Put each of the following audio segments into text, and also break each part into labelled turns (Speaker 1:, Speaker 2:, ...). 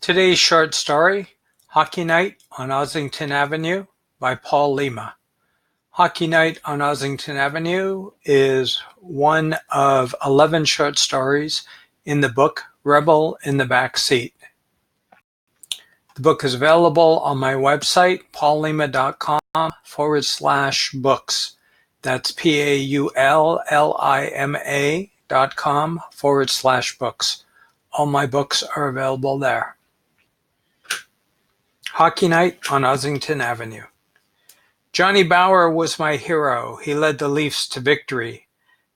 Speaker 1: Today's short story, Hockey Night on Ossington Avenue by Paul Lima. Hockey Night on Ossington Avenue is one of 11 short stories in the book Rebel in the Back Seat. The book is available on my website, paullima.com/books. That's paullima.com/books. All my books are available there. Hockey Night on Ossington Avenue. Johnny Bower was my hero. He led the Leafs to victory.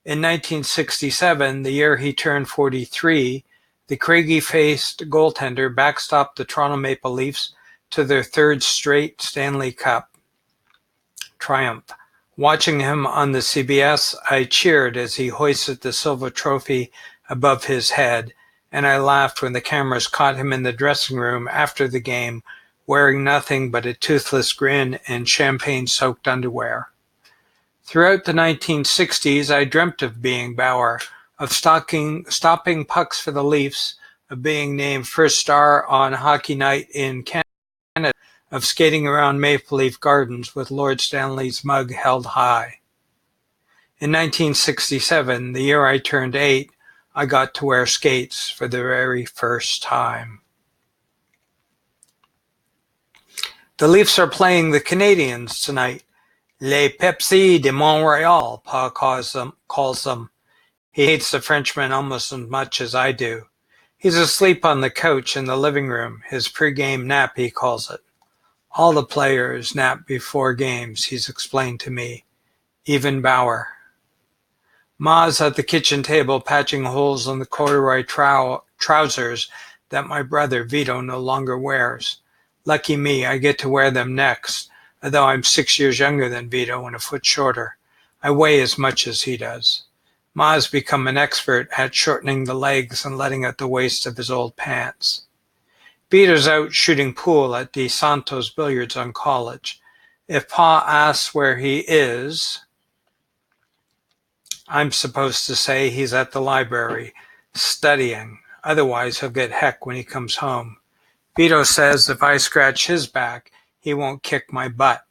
Speaker 1: In 1967, the year he turned 43, the craggy-faced goaltender backstopped the Toronto Maple Leafs to their third straight Stanley Cup triumph. Watching him on the CBS, I cheered as he hoisted the silver trophy above his head, and I laughed when the cameras caught him in the dressing room after the game, wearing nothing but a toothless grin and champagne-soaked underwear. Throughout the 1960s, I dreamt of being Bower, of stopping pucks for the Leafs, of being named first star on Hockey Night in Canada, of skating around Maple Leaf Gardens with Lord Stanley's mug held high. In 1967, the year I turned 8, I got to wear skates for the very first time. The Leafs are playing the Canadiens tonight. Les Pepsi de Montreal, Pa calls them. He hates the Frenchmen almost as much as I do. He's asleep on the couch in the living room, his pre-game nap, he calls it. All the players nap before games, he's explained to me. Even Bower. Ma's at the kitchen table patching holes in the corduroy trousers that my brother Vito no longer wears. Lucky me, I get to wear them next, although I'm 6 years younger than Vito and a foot shorter. I weigh as much as he does. Ma's become an expert at shortening the legs and letting out the waist of his old pants. Vito's out shooting pool at De Santos Billiards on College. If Pa asks where he is, I'm supposed to say he's at the library, studying. Otherwise, he'll get heck when he comes home. Vito says if I scratch his back, he won't kick my butt.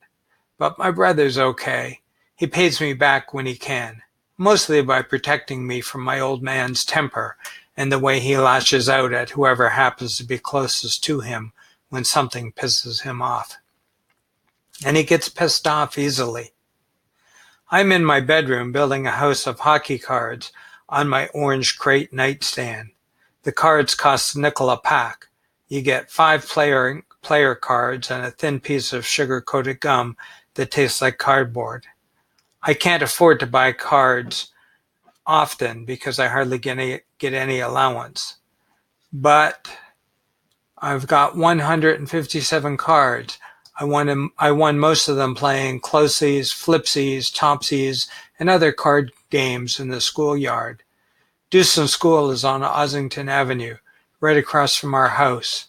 Speaker 1: But my brother's okay. He pays me back when he can, mostly by protecting me from my old man's temper and the way he lashes out at whoever happens to be closest to him when something pisses him off. And he gets pissed off easily. I'm in my bedroom building a house of hockey cards on my orange crate nightstand. The cards cost a nickel a pack. You get 5 player cards and a thin piece of sugar-coated gum that tastes like cardboard. I can't afford to buy cards often because I hardly get any allowance. But I've got 157 cards. I won most of them playing closies, flipsies, topsies, and other card games in the schoolyard. Dewson School is on Ossington Avenue, right across from our house.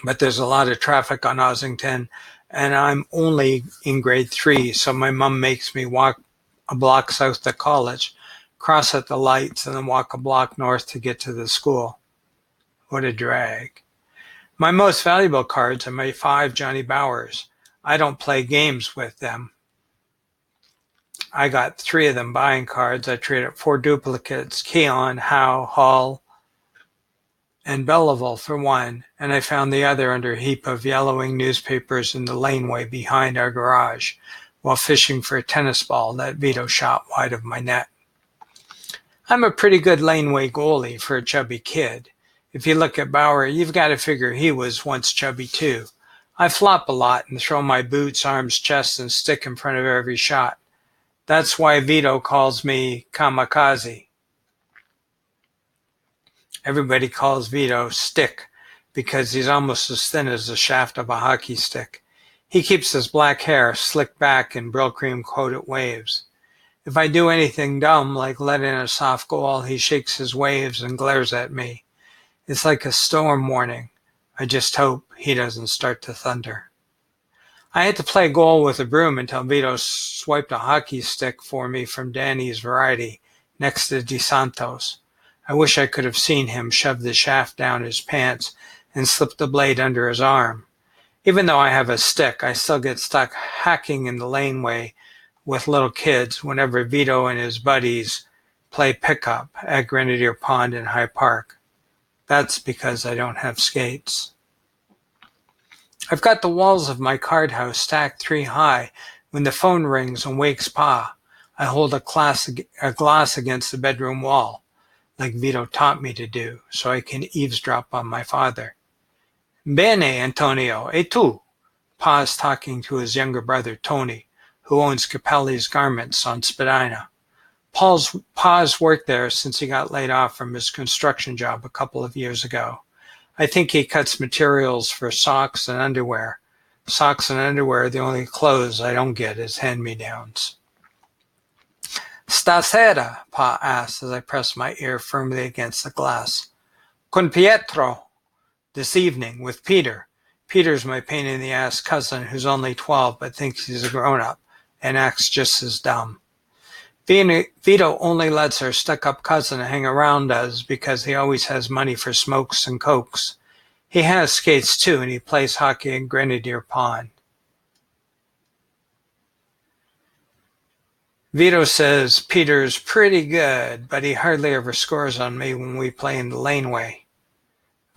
Speaker 1: But there's a lot of traffic on Ossington, and I'm only in grade 3, so my mom makes me walk a block south to college, cross at the lights, and then walk a block north to get to the school. What a drag. My most valuable cards are my 5 Johnny Bowers. I don't play games with them. I got 3 of them buying cards. I traded 4 duplicates, Keon, Howe, Hall, and Belleville for 1, and I found the other under a heap of yellowing newspapers in the laneway behind our garage while fishing for a tennis ball that Vito shot wide of my net. I'm a pretty good laneway goalie for a chubby kid. If you look at Bower, you've got to figure he was once chubby too. I flop a lot and throw my boots, arms, chest, and stick in front of every shot. That's why Vito calls me kamikaze. Everybody calls Vito Stick because he's almost as thin as the shaft of a hockey stick. He keeps his black hair slicked back in Brill cream coated waves. If I do anything dumb like let in a soft goal, he shakes his waves and glares at me. It's like a storm warning. I just hope he doesn't start to thunder. I had to play goal with a broom until Vito swiped a hockey stick for me from Danny's Variety next to De Santos. I wish I could have seen him shove the shaft down his pants and slipped the blade under his arm. Even though I have a stick, I still get stuck hacking in the laneway with little kids whenever Vito and his buddies play pickup at Grenadier Pond in High Park. That's because I don't have skates. I've got the walls of my card house stacked 3 high. When the phone rings and wakes Pa, I hold a glass against the bedroom wall, like Vito taught me to do, so I can eavesdrop on my father. Bene, Antonio, e tu? Pa is talking to his younger brother, Tony, who owns Capelli's Garments on Spadina. Pa's worked there since he got laid off from his construction job a couple of years ago. I think he cuts materials for socks and underwear. Socks and underwear are the only clothes I don't get as hand-me-downs. Stasera, Pa asked as I pressed my ear firmly against the glass. Con Pietro. This evening, with Peter. Peter's my pain-in-the-ass cousin who's only 12 but thinks he's a grown-up and acts just as dumb. Vito only lets our stuck-up cousin hang around us because he always has money for smokes and cokes. He has skates too, and he plays hockey at Grenadier Pond. Vito says Peter's pretty good, but he hardly ever scores on me when we play in the laneway.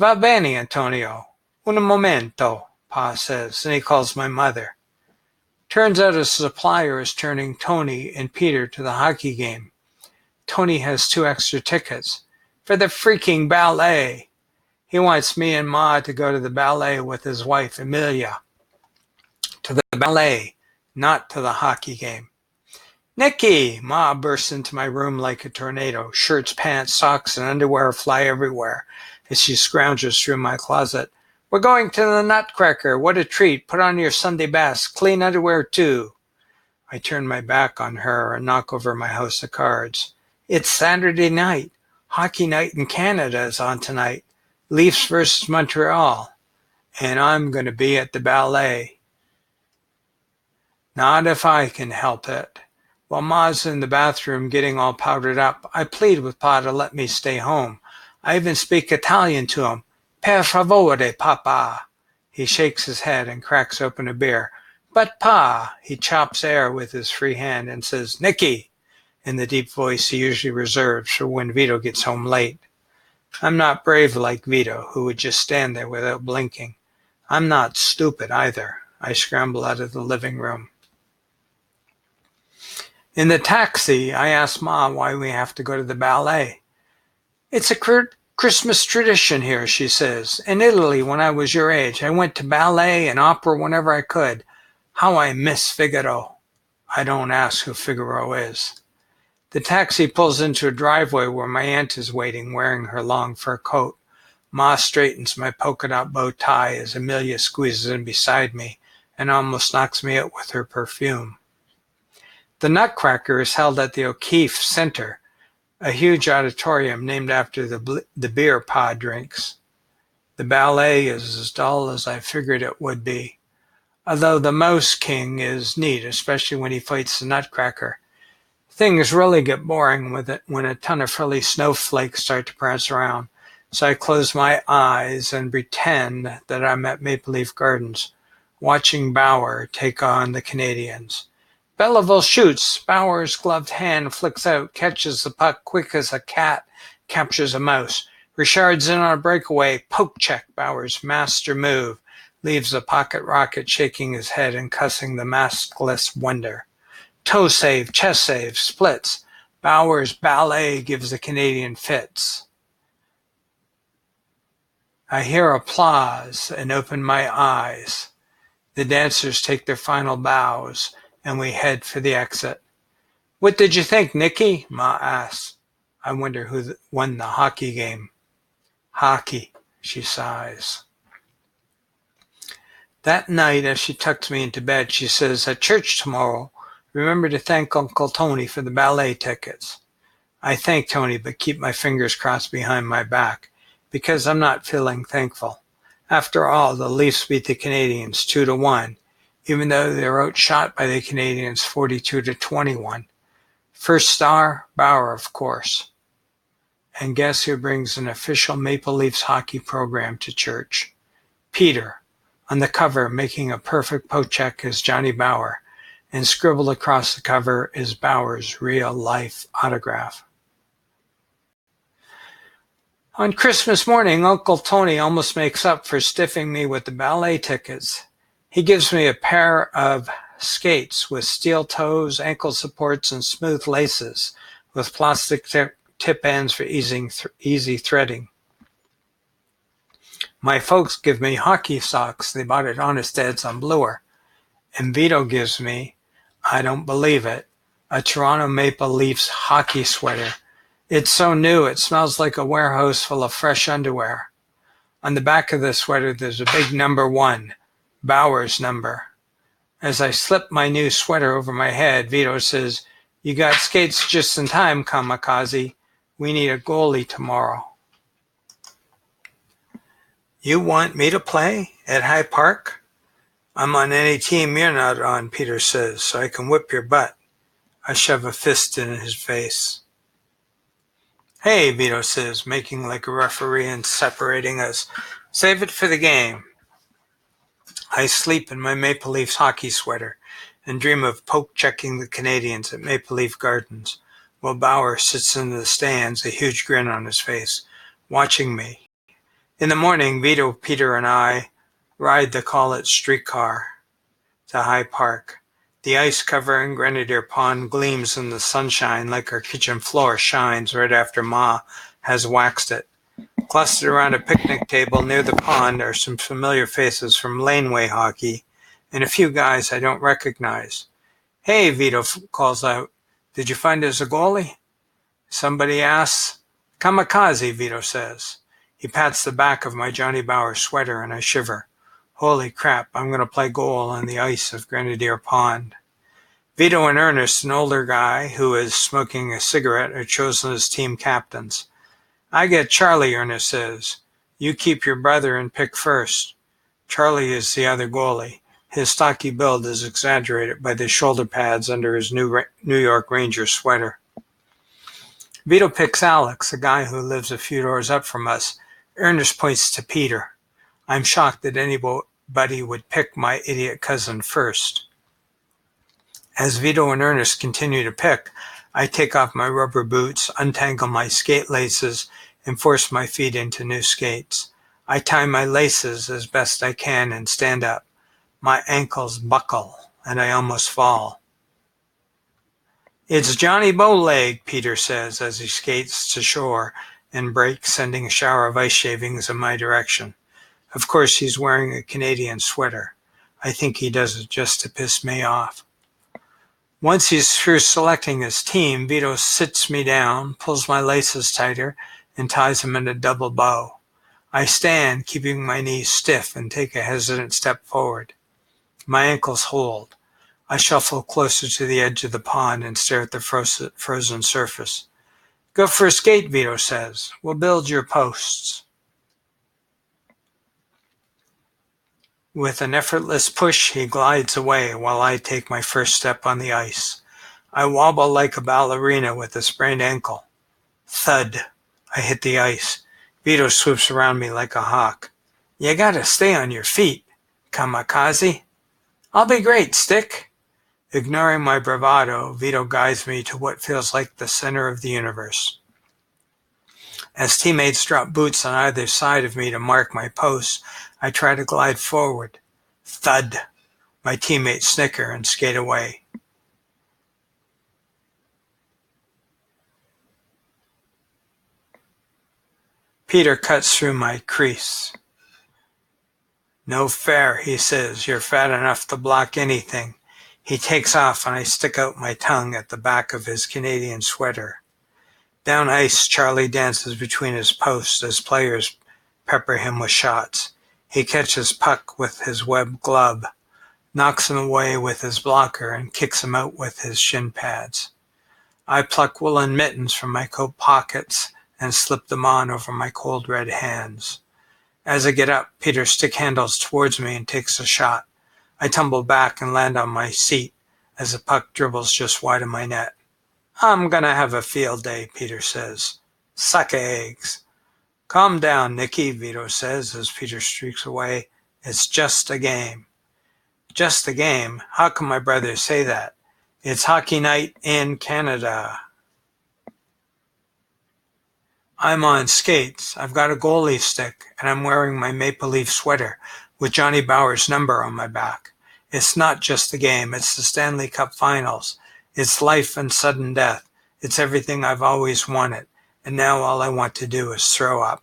Speaker 1: Va bene, Antonio. Un momento, Pa says, and he calls my mother. Turns out a supplier is turning Tony and Peter to the hockey game. Tony has 2 extra tickets for the freaking ballet. He wants me and Ma to go to the ballet with his wife, Emilia. To the ballet, not to the hockey game. Nicky! Ma bursts into my room like a tornado. Shirts, pants, socks, and underwear fly everywhere as she scrounges through my closet. We're going to the Nutcracker. What a treat. Put on your Sunday best. Clean underwear, too. I turn my back on her and knock over my house of cards. It's Saturday night. Hockey night in Canada is on tonight. Leafs versus Montreal. And I'm going to be at the ballet. Not if I can help it. While Ma's in the bathroom getting all powdered up, I plead with Pa to let me stay home. I even speak Italian to him. Per favore, Papa. He shakes his head and cracks open a beer. But Pa, he chops air with his free hand and says, Nicky, in the deep voice he usually reserves for when Vito gets home late. I'm not brave like Vito, who would just stand there without blinking. I'm not stupid either. I scramble out of the living room. In the taxi, I ask Ma why we have to go to the ballet. It's a Christmas tradition here, she says. In Italy, when I was your age, I went to ballet and opera whenever I could. How I miss Figaro. I don't ask who Figaro is. The taxi pulls into a driveway where my aunt is waiting, wearing her long fur coat. Ma straightens my polka dot bow tie as Amelia squeezes in beside me and almost knocks me out with her perfume. The Nutcracker is held at the O'Keefe Center, a huge auditorium named after the beer Pa drinks. The ballet is as dull as I figured it would be, although the Mouse King is neat, especially when he fights the Nutcracker. Things really get boring with it when a ton of frilly snowflakes start to prance around, so I close my eyes and pretend that I'm at Maple Leaf Gardens, watching Bauer take on the Canadians. Belleville shoots. Bauer's gloved hand flicks out, catches the puck quick as a cat captures a mouse. Richard's in on a breakaway. Poke check. Bauer's master move. Leaves the pocket rocket shaking his head and cussing the maskless wonder. Toe save, chest save, splits. Bauer's ballet gives the Canadian fits. I hear applause and open my eyes. The dancers take their final bows, and we head for the exit. What did you think, Nicky? Ma asks. I wonder who won the hockey game. Hockey, she sighs. That night, as she tucks me into bed, she says, at church tomorrow, remember to thank Uncle Tony for the ballet tickets. I thank Tony, but keep my fingers crossed behind my back, because I'm not feeling thankful. After all, the Leafs beat the Canadians 2-1, even though they were outshot by the Canadians 42-21. First star, Bauer, of course. And guess who brings an official Maple Leafs hockey program to church? Peter. On the cover, making a perfect pocheck, is Johnny Bower, and scribbled across the cover is Bower's real-life autograph. On Christmas morning, Uncle Tony almost makes up for stiffing me with the ballet tickets. He gives me a pair of skates with steel toes, ankle supports, and smooth laces, with plastic tip ends for easy threading. My folks give me hockey socks they bought at Honest Ed's on Bloor. And Vito gives me, I don't believe it, a Toronto Maple Leafs hockey sweater. It's so new it smells like a warehouse full of fresh underwear. On the back of the sweater there's a big number 1, Bower's number. As I slip my new sweater over my head, Vito says, "You got skates just in time, Kamikaze. We need a goalie tomorrow." "You want me to play at High Park?" "I'm on any team you're not on," Peter says, "so I can whip your butt." I shove a fist in his face. "Hey," Vito says, making like a referee and separating us. "Save it for the game." I sleep in my Maple Leafs hockey sweater and dream of poke-checking the Canadians at Maple Leaf Gardens, while Bower sits in the stands, a huge grin on his face, watching me. In the morning, Vito, Peter, and I ride the College streetcar to High Park. The ice covering Grenadier Pond gleams in the sunshine like our kitchen floor shines right after Ma has waxed it. Clustered around a picnic table near the pond are some familiar faces from laneway hockey and a few guys I don't recognize. "Hey," Vito calls out, "did you find us a goalie?" Somebody asks. "Kamikaze," Vito says. He pats the back of my Johnny Bower sweater and I shiver. Holy crap, I'm going to play goal on the ice of Grenadier Pond. Vito and Ernest, an older guy who is smoking a cigarette, are chosen as team captains. "I get Charlie," Ernest says. "You keep your brother and pick first." Charlie is the other goalie. His stocky build is exaggerated by the shoulder pads under his New York Rangers sweater. Vito picks Alex, a guy who lives a few doors up from us. Ernest points to Peter. I'm shocked that anybody would pick my idiot cousin first. As Vito and Ernest continue to pick, I take off my rubber boots, untangle my skate laces, and force my feet into new skates. I tie my laces as best I can and stand up. My ankles buckle, and I almost fall. "It's Johnny Bowleg," Peter says as he skates to shore and breaks, sending a shower of ice shavings in my direction. Of course, he's wearing a Canadian sweater. I think he does it just to piss me off. Once he's through selecting his team, Vito sits me down, pulls my laces tighter, and ties them in a double bow. I stand, keeping my knees stiff, and take a hesitant step forward. My ankles hold. I shuffle closer to the edge of the pond and stare at the frozen surface. "Go for a skate," Vito says. "We'll build your posts." With an effortless push, he glides away while I take my first step on the ice. I wobble like a ballerina with a sprained ankle. Thud. I hit the ice. Vito swoops around me like a hawk. "You gotta stay on your feet, Kamikaze." "I'll be great, Stick." Ignoring my bravado, Vito guides me to what feels like the center of the universe. As teammates drop boots on either side of me to mark my posts, I try to glide forward. Thud. My teammates snicker and skate away. Peter cuts through my crease. "No fair," he says. "You're fat enough to block anything." He takes off and I stick out my tongue at the back of his Canadian sweater. Down ice, Charlie dances between his posts as players pepper him with shots. He catches puck with his webbed glove, knocks him away with his blocker, and kicks him out with his shin pads. I pluck woolen mittens from my coat pockets and slip them on over my cold red hands. As I get up, Peter stick handles towards me and takes a shot. I tumble back and land on my seat as the puck dribbles just wide of my net. "I'm gonna have a field day," Peter says. Suck eggs. Calm down, Nicky, Vito says as Peter streaks away. It's just a game. Just a game? How can my brother say that? It's hockey night in Canada. I'm on skates. I've got a goalie stick, and I'm wearing my Maple Leaf sweater with Johnny Bauer's number on my back. It's not just a game. It's the Stanley Cup Finals. It's life and sudden death. It's everything I've always wanted, and now all I want to do is throw up.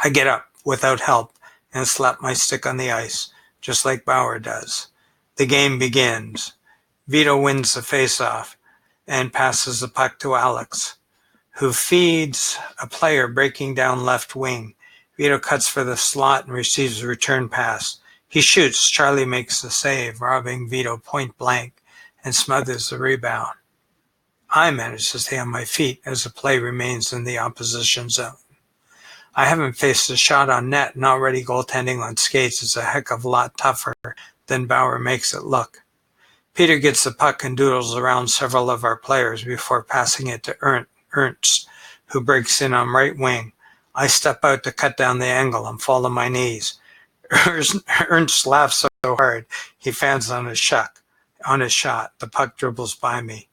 Speaker 1: I get up, without help, and slap my stick on the ice, just like Bauer does. The game begins. Vito wins the face-off and passes the puck to Alex, who feeds a player breaking down left wing. Vito cuts for the slot and receives a return pass. He shoots. Charlie makes the save, robbing Vito point blank, and smothers the rebound. I manage to stay on my feet as the play remains in the opposition zone. I haven't faced a shot on net, and already goaltending on skates is a heck of a lot tougher than Bauer makes it look. Peter gets the puck and doodles around several of our players before passing it to Ernst, who breaks in on right wing. I step out to cut down the angle and fall on my knees. Ernst laughs so hard he fans on his shot. The puck dribbles by me.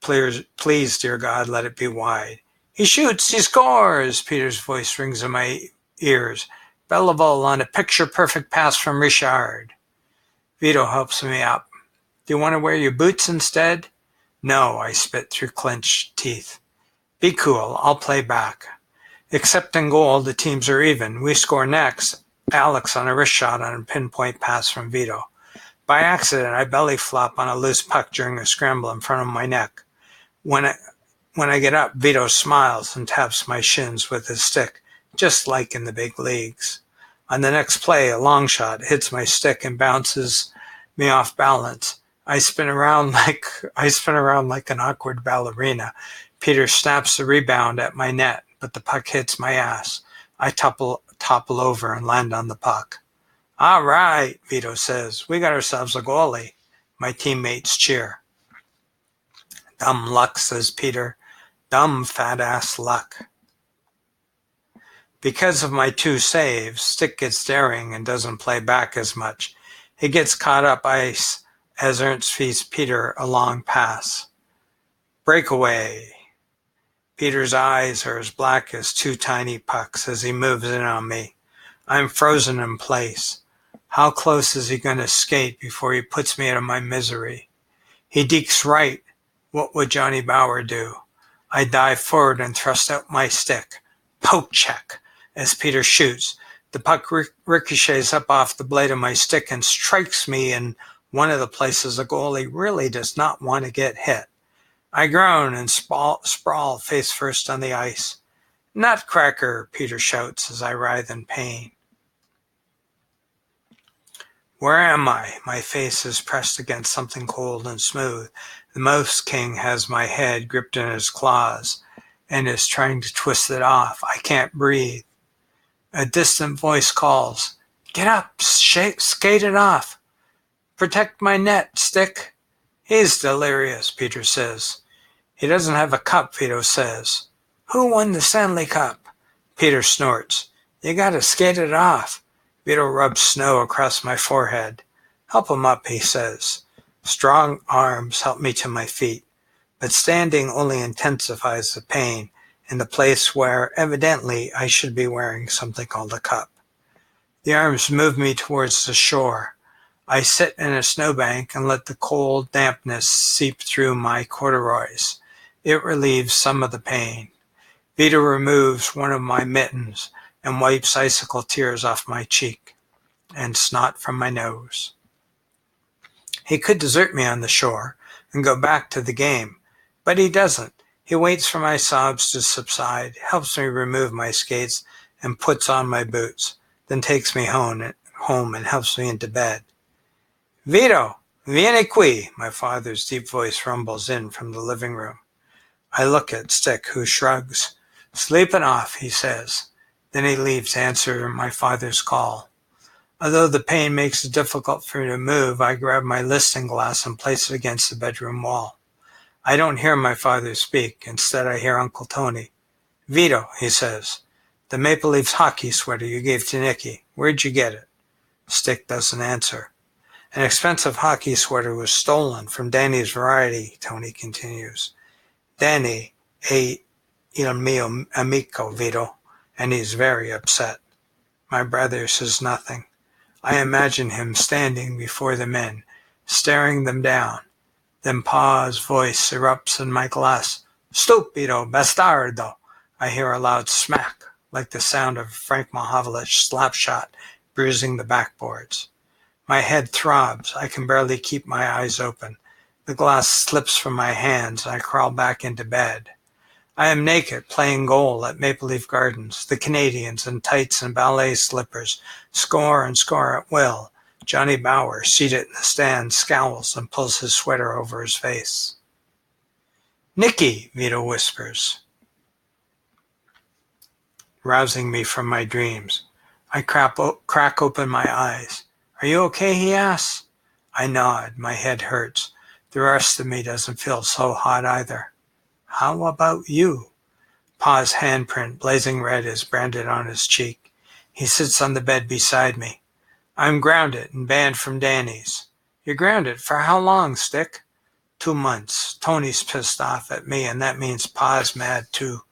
Speaker 1: Please, dear God, let it be wide. He shoots, he scores! Peter's voice rings in my ears. Belleville on a picture-perfect pass from Richard. Vito helps me up. Do you want to wear your boots instead? No, I spit through clenched teeth. Be cool, I'll play back. Except in goal, the teams are even. We score next. Alex on a wrist shot on a pinpoint pass from Vito. By accident, I belly flop on a loose puck during a scramble in front of my neck. When I get up, Vito smiles and taps my shins with his stick, just like in the big leagues. On the next play, a long shot hits my stick and bounces me off balance. I spin around like an awkward ballerina. Peter snaps the rebound at my net, but the puck hits my ass. I topple over and land on the puck. All right, Vito says. We got ourselves a goalie. My teammates cheer. Dumb luck, says Peter. Dumb fat-ass luck. Because of my 2 saves, Stick gets daring and doesn't play back as much. He gets caught up ice as Ernst feeds Peter a long pass. Breakaway. Peter's eyes are as black as 2 tiny pucks as he moves in on me. I'm frozen in place. How close is he going to skate before he puts me out of my misery? He dekes right. What would Johnny Bauer do? I dive forward and thrust out my stick. Poke check. As Peter shoots, the puck ricochets up off the blade of my stick and strikes me in one of the places a goalie really does not want to get hit. I groan and sprawl face first on the ice. Nutcracker, Peter shouts as I writhe in pain. Where am I? My face is pressed against something cold and smooth. The Mouse King has my head gripped in his claws and is trying to twist it off. I can't breathe. A distant voice calls, Get up, skate it off. Protect my net, Stick. He's delirious, Peter says. He doesn't have a cup, Vito says. Who won the Stanley Cup? Peter snorts. You gotta skate it off. Vito rubs snow across my forehead. Help him up, he says. Strong arms help me to my feet, but standing only intensifies the pain in the place where, evidently, I should be wearing something called a cup. The arms move me towards the shore. I sit in a snowbank and let the cold dampness seep through my corduroys. It relieves some of the pain. Vito removes one of my mittens and wipes icicle tears off my cheek and snot from my nose. He could desert me on the shore and go back to the game, but he doesn't. He waits for my sobs to subside, helps me remove my skates, and puts on my boots, then takes me home and helps me into bed. Vito, vieni qui, my father's deep voice rumbles in from the living room. I look at Stick, who shrugs. Sleeping off, he says. Then he leaves to answer my father's call. Although the pain makes it difficult for me to move, I grab my listing glass and place it against the bedroom wall. I don't hear my father speak. Instead, I hear Uncle Tony. "Vito," he says, "the Maple Leafs hockey sweater you gave to Nicky. Where'd you get it?" Stick doesn't answer. "An expensive hockey sweater was stolen from Danny's Variety," Tony continues. "Danny è il mio amico, Vito, and he's very upset." My brother says nothing. I imagine him standing before the men, staring them down. Then Pa's voice erupts in my glass. "Stupido bastardo!" I hear a loud smack, like the sound of Frank Mahavlich's slapshot bruising the backboards. My head throbs. I can barely keep my eyes open. The glass slips from my hands, and I crawl back into bed. I am naked, playing goal at Maple Leaf Gardens. The Canadians in tights and ballet slippers score and score at will. Johnny Bower, seated in the stands, scowls and pulls his sweater over his face. "Nicky," Vito whispers, rousing me from my dreams. I crack open my eyes. "Are you okay?" he asks. I nod. My head hurts. The rest of me doesn't feel so hot either. "How about you?" Pa's handprint, blazing red, is branded on his cheek. He sits on the bed beside me. "I'm grounded and banned from Danny's." "You're grounded? For how long, Stick?" 2 months. Tony's pissed off at me, and that means Pa's mad too.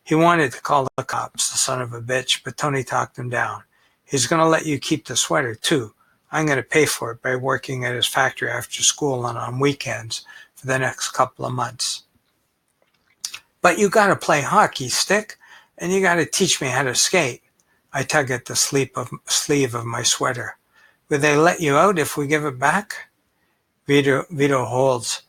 Speaker 1: He wanted to call the cops, the son of a bitch, but Tony talked him down. "He's going to let you keep the sweater too. I'm going to pay for it by working at his factory after school and on weekends for the next couple of months." "But you got to play hockey, Stick, and you got to teach me how to skate." I tug at the sleeve of my sweater. "Will they let you out if we give it back?" Vito holds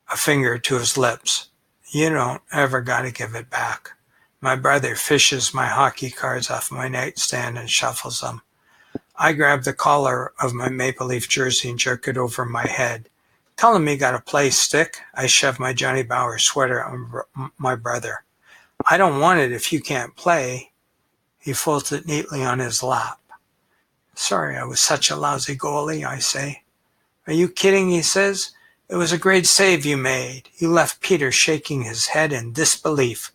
Speaker 1: a finger to his lips. "You don't ever got to give it back." My brother fishes my hockey cards off my nightstand and shuffles them. I grab the collar of my Maple Leaf jersey and jerk it over my head. "Tell him you got to play, Stick." I shove my Johnny Bower sweater on my brother. "I don't want it if you can't play." He folds it neatly on his lap. "Sorry I was such a lousy goalie," I say. "Are you kidding?" he says. "It was a great save you made. You left Peter shaking his head in disbelief."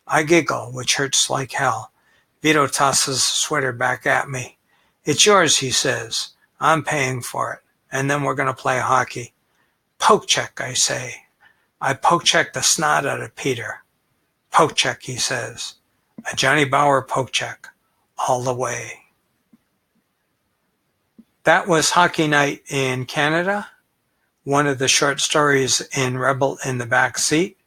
Speaker 1: I giggle, which hurts like hell. Vito tosses the sweater back at me. "It's yours," he says. "I'm paying for it, and then we're going to play hockey." "Poke check," I say. I poke check the snot out of Peter. "Poke check," he says. A Johnny Bower poke check, all the way. That was Hockey Night in Canada, one of the short stories in Rebel in the Back Seat,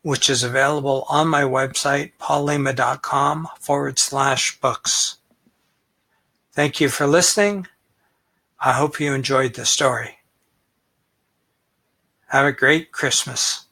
Speaker 1: which is available on my website, paulima.com/books. Thank you for listening. I hope you enjoyed the story. Have a great Christmas.